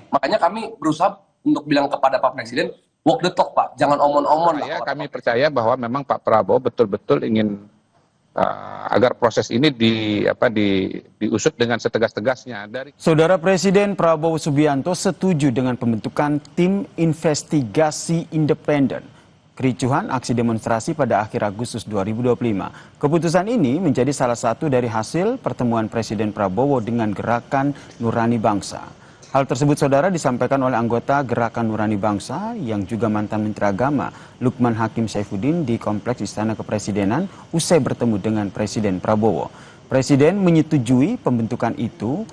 Makanya kami berusaha untuk bilang kepada Pak Presiden, walk the talk Pak, jangan omon-omon lah. Kami percaya bahwa memang Pak Prabowo betul-betul ingin agar proses ini diusut dengan setegas-tegasnya. Saudara Presiden Prabowo Subianto setuju dengan pembentukan tim investigasi independen kericuhan aksi demonstrasi pada akhir Agustus 2025. Keputusan ini menjadi salah satu dari hasil pertemuan Presiden Prabowo dengan Gerakan Nurani Bangsa. Hal tersebut saudara disampaikan oleh anggota Gerakan Nurani Bangsa yang juga mantan Menteri Agama Lukman Hakim Saifuddin di Kompleks Istana Kepresidenan usai bertemu dengan Presiden Prabowo. Presiden menyetujui pembentukan itu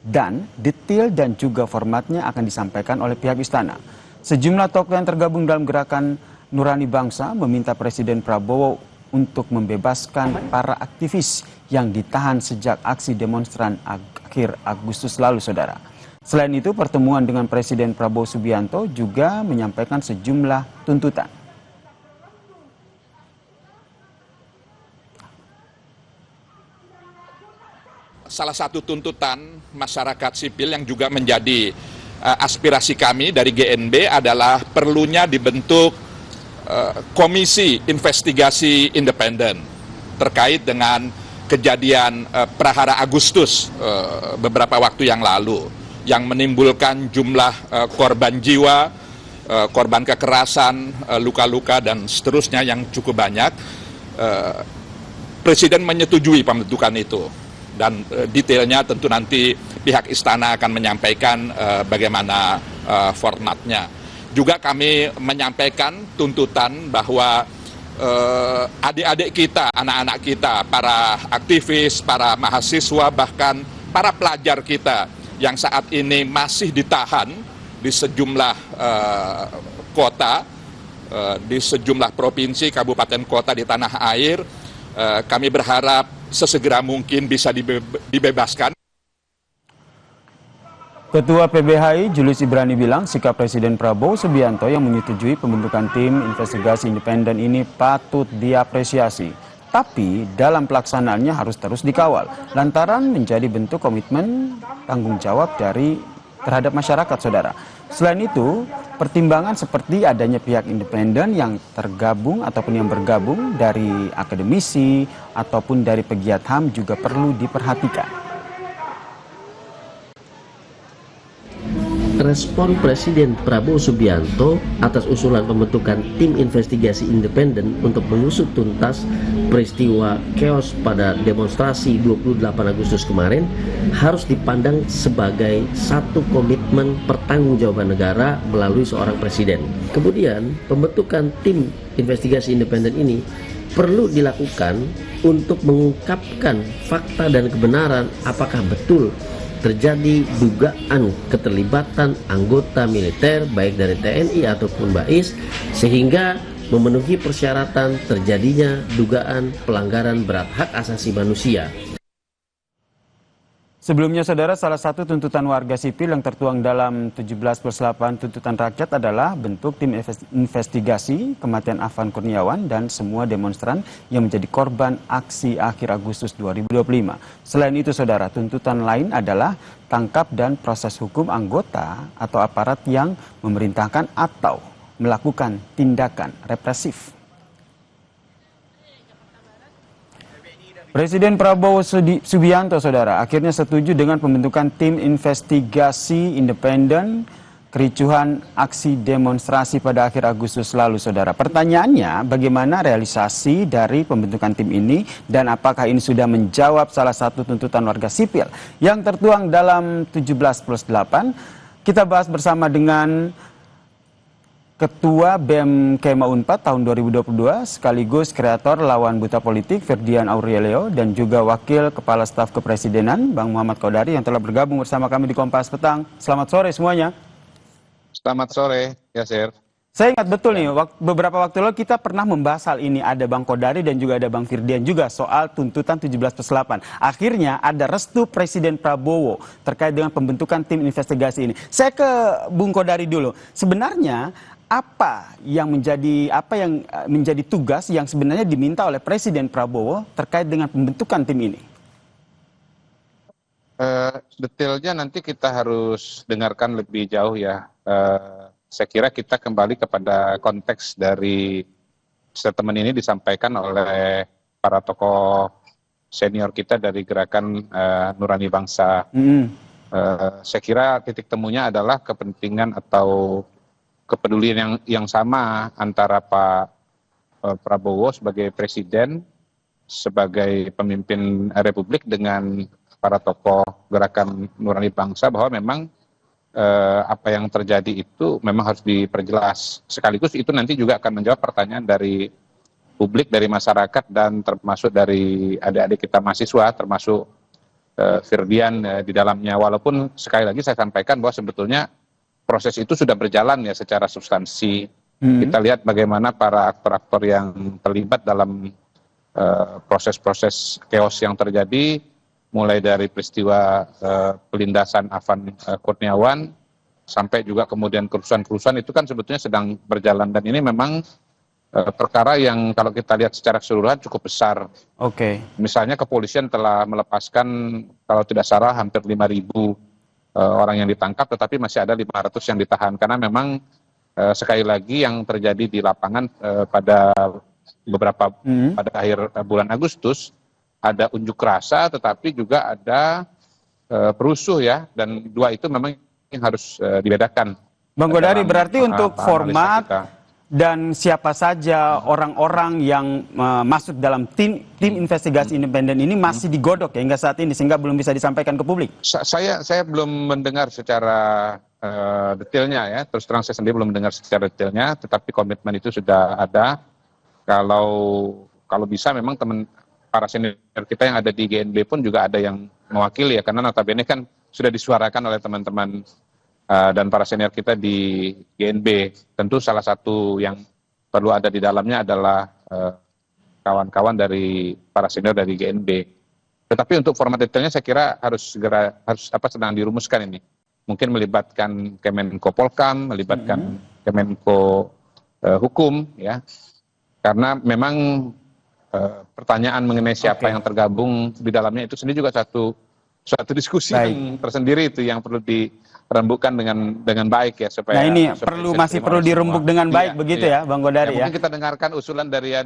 dan detail dan juga formatnya akan disampaikan oleh pihak istana. Sejumlah tokoh yang tergabung dalam Gerakan Nurani Bangsa meminta Presiden Prabowo untuk membebaskan para aktivis yang ditahan sejak aksi demonstran akhir Agustus lalu saudara. Selain itu, pertemuan dengan Presiden Prabowo Subianto juga menyampaikan sejumlah tuntutan. Salah satu tuntutan masyarakat sipil yang juga menjadi aspirasi kami dari GNB adalah perlunya dibentuk komisi investigasi independen terkait dengan kejadian Prahara Agustus beberapa waktu yang lalu, yang menimbulkan jumlah korban jiwa, korban kekerasan, luka-luka, dan seterusnya yang cukup banyak. Presiden menyetujui pembentukan itu, dan detailnya tentu nanti pihak istana akan menyampaikan bagaimana formatnya. Juga kami menyampaikan tuntutan bahwa adik-adik kita, anak-anak kita, para aktivis, para mahasiswa, bahkan para pelajar kita yang saat ini masih ditahan di sejumlah kota, di sejumlah provinsi, kabupaten kota di tanah air, kami berharap sesegera mungkin bisa dibebaskan. Ketua PBHI Julius Ibrani bilang sikap Presiden Prabowo Subianto yang menyetujui pembentukan tim investigasi independen ini patut diapresiasi. Tapi dalam pelaksanaannya harus terus dikawal, lantaran menjadi bentuk komitmen tanggung jawab terhadap masyarakat, saudara. Selain itu, pertimbangan seperti adanya pihak independen yang tergabung ataupun yang bergabung dari akademisi ataupun dari pegiat HAM juga perlu diperhatikan. Respon Presiden Prabowo Subianto atas usulan pembentukan tim investigasi independen untuk mengusut tuntas peristiwa chaos pada demonstrasi 28 Agustus kemarin harus dipandang sebagai satu komitmen pertanggungjawaban negara melalui seorang presiden. Kemudian, pembentukan tim investigasi independen ini perlu dilakukan untuk mengungkapkan fakta dan kebenaran apakah betul terjadi dugaan keterlibatan anggota militer baik dari TNI ataupun BAIS sehingga memenuhi persyaratan terjadinya dugaan pelanggaran berat hak asasi manusia. Sebelumnya saudara, salah satu tuntutan warga sipil yang tertuang dalam 17+8 tuntutan rakyat adalah bentuk tim investigasi kematian Afan Kurniawan dan semua demonstran yang menjadi korban aksi akhir Agustus 2025. Selain itu saudara, tuntutan lain adalah tangkap dan proses hukum anggota atau aparat yang memerintahkan atau melakukan tindakan represif. Presiden Prabowo Subianto, saudara, akhirnya setuju dengan pembentukan tim investigasi independen kericuhan aksi demonstrasi pada akhir Agustus lalu, saudara. Pertanyaannya, bagaimana realisasi dari pembentukan tim ini dan apakah ini sudah menjawab salah satu tuntutan warga sipil yang tertuang dalam 17+8? Kita bahas bersama dengan Ketua BEM Kema Unpad tahun 2022 sekaligus kreator Lawan Buta Politik Ferdian Aurelio dan juga Wakil Kepala Staf Kepresidenan Bang Muhammad Kodari yang telah bergabung bersama kami di Kompas Petang. Selamat sore semuanya. Selamat sore, Yasir. Saya ingat betul nih, beberapa waktu lalu kita pernah membahas hal ini. Ada Bang Kodari dan juga ada Bang Firdian juga soal tuntutan 17+8. Akhirnya ada restu Presiden Prabowo terkait dengan pembentukan tim investigasi ini. Saya ke Bung Kodari dulu. Sebenarnya apa yang menjadi tugas yang sebenarnya diminta oleh Presiden Prabowo terkait dengan pembentukan tim ini? Detailnya nanti kita harus dengarkan lebih jauh ya. Saya kira kita kembali kepada konteks dari statement ini disampaikan oleh para tokoh senior kita dari Gerakan Nurani Bangsa. Saya kira titik temunya adalah kepentingan atau kepedulian yang sama antara Pak Prabowo sebagai presiden, sebagai pemimpin Republik dengan para tokoh Gerakan Nurani Bangsa, bahwa memang apa yang terjadi itu memang harus diperjelas. Sekaligus itu nanti juga akan menjawab pertanyaan dari publik, dari masyarakat, dan termasuk dari adik-adik kita mahasiswa, termasuk Firdian di dalamnya. Walaupun sekali lagi saya sampaikan bahwa sebetulnya proses itu sudah berjalan ya secara substansi. Kita lihat bagaimana para aktor-aktor yang terlibat dalam proses-proses chaos yang terjadi, mulai dari peristiwa pelindasan Afan Kurniawan sampai juga kemudian kerusuhan-kerusuhan itu kan sebetulnya sedang berjalan, dan ini memang perkara yang kalau kita lihat secara keseluruhan cukup besar. Misalnya kepolisian telah melepaskan kalau tidak salah hampir 5.000 orang yang ditangkap, tetapi masih ada 500 yang ditahan karena memang sekali lagi yang terjadi di lapangan pada beberapa pada akhir bulan Agustus ada unjuk rasa, tetapi juga ada perusuh ya, dan dua itu memang yang harus dibedakan. Bang Godari, berarti untuk format dan siapa saja orang-orang yang masuk dalam tim investigasi independen ini masih digodok ya hingga saat ini, sehingga belum bisa disampaikan ke publik? Saya belum mendengar secara detailnya ya, terus terang saya sendiri belum mendengar secara detailnya, tetapi komitmen itu sudah ada. Kalau bisa memang para senior kita yang ada di GNB pun juga ada yang mewakili ya, karena notabene kan sudah disuarakan oleh teman-teman dan para senior kita di GNB. Tentu salah satu yang perlu ada di dalamnya adalah kawan-kawan dari para senior dari GNB. Tetapi untuk format detailnya saya kira harus sedang dirumuskan ini. Mungkin melibatkan Kemenko Polkam, melibatkan Kemenko Hukum ya. Karena memang pertanyaan mengenai siapa yang tergabung di dalamnya itu sendiri juga suatu diskusi yang tersendiri itu yang perlu dirembukkan dengan baik ya, supaya ini masih perlu dirembuk dengan baik begitu ya Bang Godari ya. Mungkin kita dengarkan usulan dari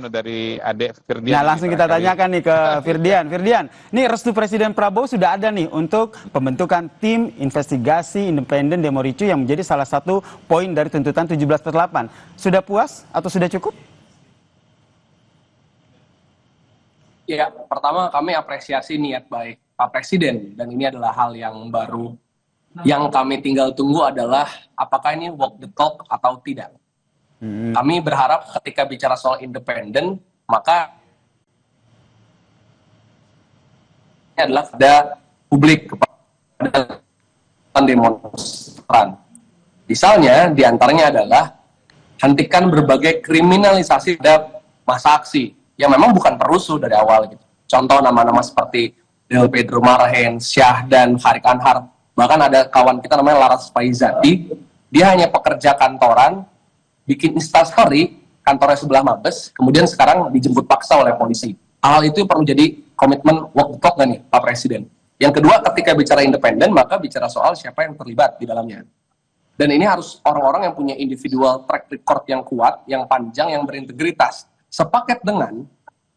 adik Firdian. Nah, langsung kita tanyakan nih ke Firdian. Firdian, nih restu Presiden Prabowo sudah ada nih untuk pembentukan tim investigasi independen Demo Ricu yang menjadi salah satu poin dari tuntutan 17/8. Sudah puas atau sudah cukup? Ya, pertama kami apresiasi niat baik Pak Presiden, dan ini adalah hal yang baru. Yang kami tinggal tunggu adalah apakah ini walk the talk atau tidak. Kami berharap ketika bicara soal independen, maka ini adalah pada publik, kepada demonstran. Misalnya, diantaranya adalah hentikan berbagai kriminalisasi terhadap masa aksi yang memang bukan perusuh dari awal gitu. Contoh nama-nama seperti Del Pedro Marhen, Syah, dan Harik Anhar. Bahkan ada kawan kita namanya Laras Faizati, dia hanya pekerja kantoran, bikin instastory, kantornya sebelah Mabes, kemudian sekarang dijemput paksa oleh polisi. Hal itu perlu jadi komitmen walk the talk nih Pak Presiden. Yang kedua, ketika bicara independen, maka bicara soal siapa yang terlibat di dalamnya. Dan ini harus orang-orang yang punya individual track record yang kuat, yang panjang, yang berintegritas. Sepaket dengan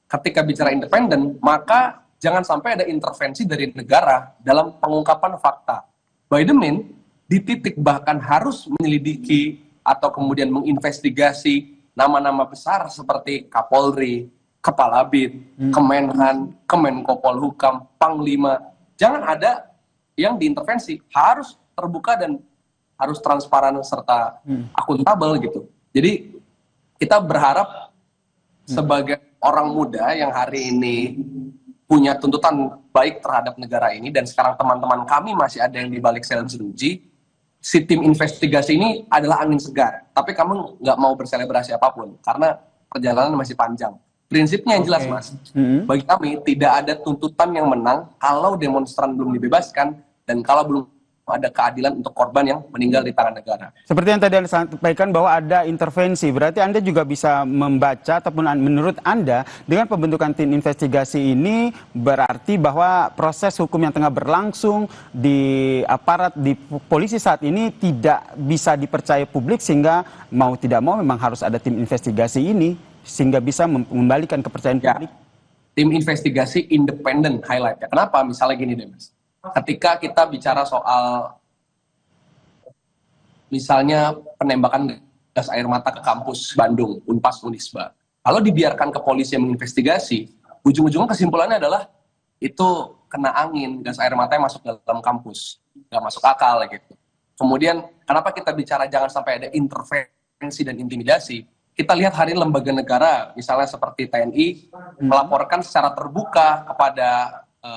ketika bicara independen, maka jangan sampai ada intervensi dari negara dalam pengungkapan fakta. By the mean, di titik bahkan harus menyelidiki atau kemudian menginvestigasi nama-nama besar seperti Kapolri, Kepala BIN, Kemenhan, Kemenko Polhukam, Panglima. Jangan ada yang diintervensi, harus terbuka dan harus transparan serta akuntabel gitu. Jadi kita berharap sebagai orang muda yang hari ini punya tuntutan baik terhadap negara ini, dan sekarang teman-teman kami masih ada yang di balik sel jeruji, si tim investigasi ini adalah angin segar. Tapi kamu nggak mau berselebrasi apapun, karena perjalanan masih panjang. Prinsipnya yang jelas, Mas. Bagi kami, tidak ada tuntutan yang menang kalau demonstran belum dibebaskan, dan kalau belum ada keadilan untuk korban yang meninggal di tangan negara. Seperti yang tadi Anda sampaikan bahwa ada intervensi, berarti Anda juga bisa membaca ataupun menurut Anda dengan pembentukan tim investigasi ini berarti bahwa proses hukum yang tengah berlangsung di aparat di polisi saat ini tidak bisa dipercaya publik sehingga mau tidak mau memang harus ada tim investigasi ini sehingga bisa mengembalikan kepercayaan publik. Tim investigasi independen highlight-nya. Kenapa? Misalnya gini deh Mas. Ketika kita bicara soal misalnya penembakan gas air mata ke kampus Bandung, Unpas Unisba, kalau dibiarkan ke polisi yang menginvestigasi, ujung-ujungnya kesimpulannya adalah itu kena angin, gas air mata yang masuk dalam kampus, nggak masuk akal gitu. Kemudian kenapa kita bicara jangan sampai ada intervensi dan intimidasi? Kita lihat hari ini lembaga negara, misalnya seperti TNI, melaporkan secara terbuka kepada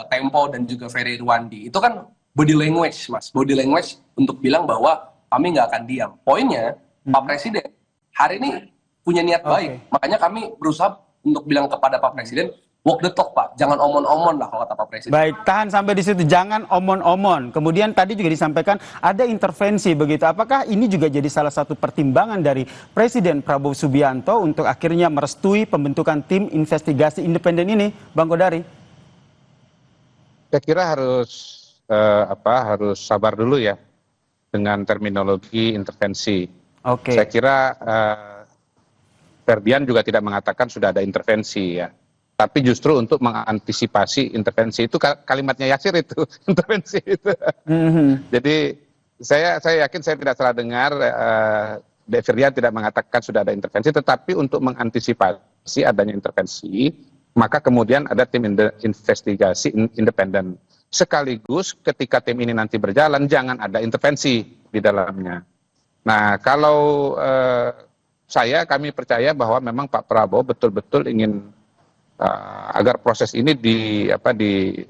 Tempo dan juga Ferry Irwandi. Itu kan body language, Mas. Body language untuk bilang bahwa kami nggak akan diam. Poinnya, Pak Presiden hari ini punya niat baik. Makanya kami berusaha untuk bilang kepada Pak Presiden, walk the talk, Pak. Jangan omon-omon lah, kalau kata Pak Presiden. Baik, tahan sampai di situ. Jangan omon-omon. Kemudian tadi juga disampaikan ada intervensi begitu. Apakah ini juga jadi salah satu pertimbangan dari Presiden Prabowo Subianto untuk akhirnya merestui pembentukan tim investigasi independen ini, Bang Kodari? Saya kira harus sabar dulu ya dengan terminologi intervensi. Oke. Saya kira Ferdian juga tidak mengatakan sudah ada intervensi ya. Tapi justru untuk mengantisipasi intervensi itu kalimatnya Yasir itu intervensi itu. Jadi saya yakin saya tidak salah dengar Ferdian tidak mengatakan sudah ada intervensi, tetapi untuk mengantisipasi adanya intervensi maka kemudian ada tim investigasi independen. Sekaligus ketika tim ini nanti berjalan, jangan ada intervensi di dalamnya. Nah, kalau kami percaya bahwa memang Pak Prabowo betul-betul ingin agar proses ini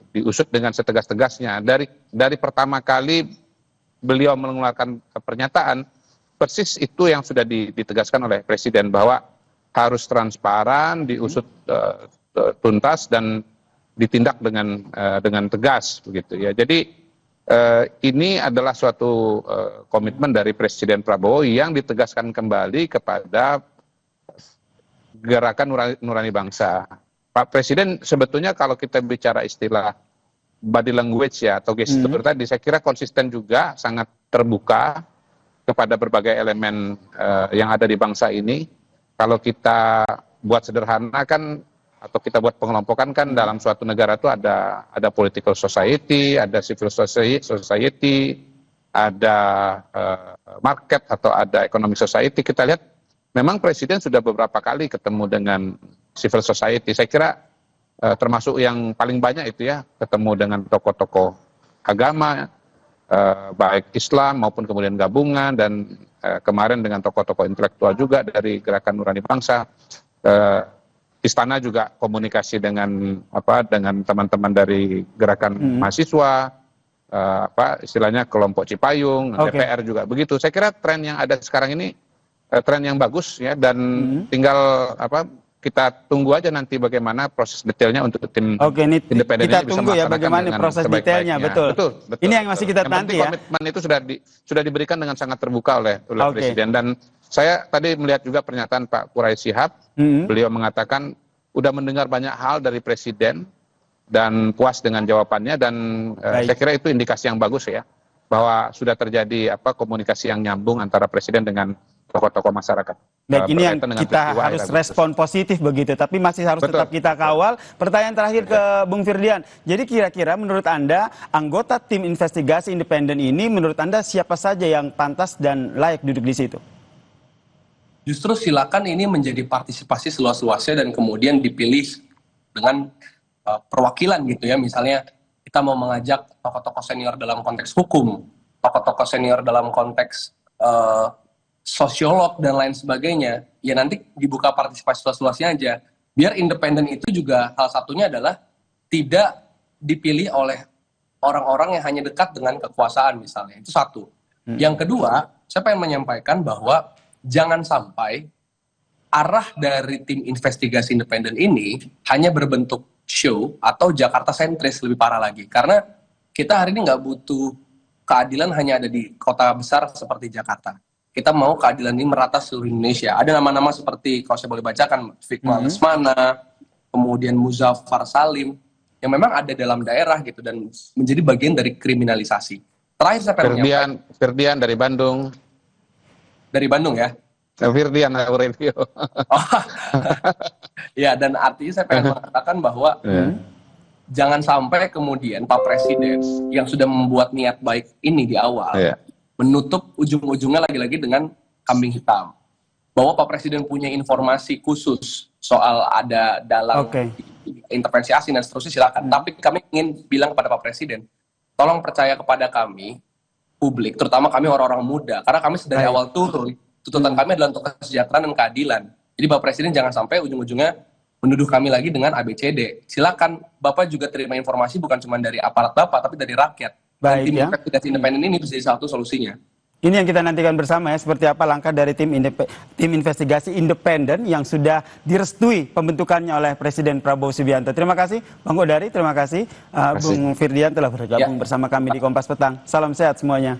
diusut dengan setegas-tegasnya. Dari pertama kali beliau mengeluarkan pernyataan, persis itu yang sudah ditegaskan oleh Presiden bahwa harus transparan, diusut tuntas dan ditindak dengan tegas begitu ya. Jadi ini adalah suatu komitmen dari Presiden Prabowo yang ditegaskan kembali kepada gerakan nurani bangsa. Pak Presiden sebetulnya kalau kita bicara istilah body language ya atau gestur tadi, saya kira konsisten juga, sangat terbuka kepada berbagai elemen yang ada di bangsa ini. Kalau kita buat sederhana kan, atau kita buat pengelompokan kan, dalam suatu negara itu ada political society, ada civil society, ada market atau ada economic society. Kita lihat memang Presiden sudah beberapa kali ketemu dengan civil society. Saya kira termasuk yang paling banyak itu ya, ketemu dengan tokoh-tokoh agama, baik Islam maupun kemudian gabungan, dan kemarin dengan tokoh-tokoh intelektual juga dari Gerakan Nurani Bangsa. Istana juga komunikasi dengan teman-teman dari gerakan mahasiswa, istilahnya kelompok Cipayung, DPR juga begitu. Saya kira tren yang ada sekarang ini tren yang bagus ya, dan tinggal kita tunggu aja nanti bagaimana proses detailnya untuk tim independen kita ini bisa tunggu ya melaksanakan bagaimana dengan proses detailnya. Betul. Ini yang masih kita nanti ya. Komitmen itu sudah diberikan dengan sangat terbuka oleh Presiden. Dan saya tadi melihat juga pernyataan Pak Quraisy Shihab, beliau mengatakan udah mendengar banyak hal dari Presiden dan puas dengan jawabannya, dan saya kira itu indikasi yang bagus ya, bahwa sudah terjadi komunikasi yang nyambung antara Presiden dengan tokoh-tokoh masyarakat. Baik, ini yang kita harus respon positif begitu, tapi masih harus tetap kita kawal. Pertanyaan terakhir ke Bung Firdian. Jadi kira-kira menurut Anda, anggota tim investigasi independen ini menurut Anda siapa saja yang pantas dan layak duduk di situ? Justru silakan ini menjadi partisipasi seluas-luasnya dan kemudian dipilih dengan perwakilan gitu ya. Misalnya kita mau mengajak tokoh-tokoh senior dalam konteks hukum, tokoh-tokoh senior dalam konteks sosiolog dan lain sebagainya, ya nanti dibuka partisipasi seluas-luasnya aja. Biar independen itu juga salah satunya adalah tidak dipilih oleh orang-orang yang hanya dekat dengan kekuasaan misalnya. Itu satu. Yang kedua, saya pengen menyampaikan bahwa jangan sampai arah dari tim investigasi independen ini hanya berbentuk show atau Jakarta sentris, lebih parah lagi. Karena kita hari ini nggak butuh keadilan hanya ada di kota besar seperti Jakarta. Kita mau keadilan ini merata seluruh Indonesia. Ada nama-nama seperti, kalau saya boleh bacakan, Fikmal Lesmana, kemudian Muzaffar Salim, yang memang ada dalam daerah gitu dan menjadi bagian dari kriminalisasi. Terakhir saya pengen Firdian dari Bandung. Dari Bandung ya? Firdian Aurelio. Oh, ya, dan artinya saya pengen mengatakan bahwa jangan sampai kemudian Pak Presiden yang sudah membuat niat baik ini di awal menutup ujung-ujungnya lagi-lagi dengan kambing hitam. Bahwa Pak Presiden punya informasi khusus soal ada dalang intervensi asing dan seterusnya, silakan. Tapi kami ingin bilang kepada Pak Presiden, tolong percaya kepada kami, publik, terutama kami orang-orang muda, karena kami dari awal turun, tuntutan kami adalah untuk kesejahteraan dan keadilan. Jadi Bapak Presiden jangan sampai ujung-ujungnya menuduh kami lagi dengan ABCD. Silakan Bapak juga terima informasi bukan cuma dari aparat Bapak, tapi dari rakyat. Dan tim investigasi independen ini bisa jadi satu solusinya. Ini yang kita nantikan bersama ya, seperti apa langkah dari tim investigasi independen yang sudah direstui pembentukannya oleh Presiden Prabowo Subianto. Terima kasih Bang Kodari, terima kasih Bung Firdian telah bergabung bersama kami di Kompas Petang. Salam sehat semuanya.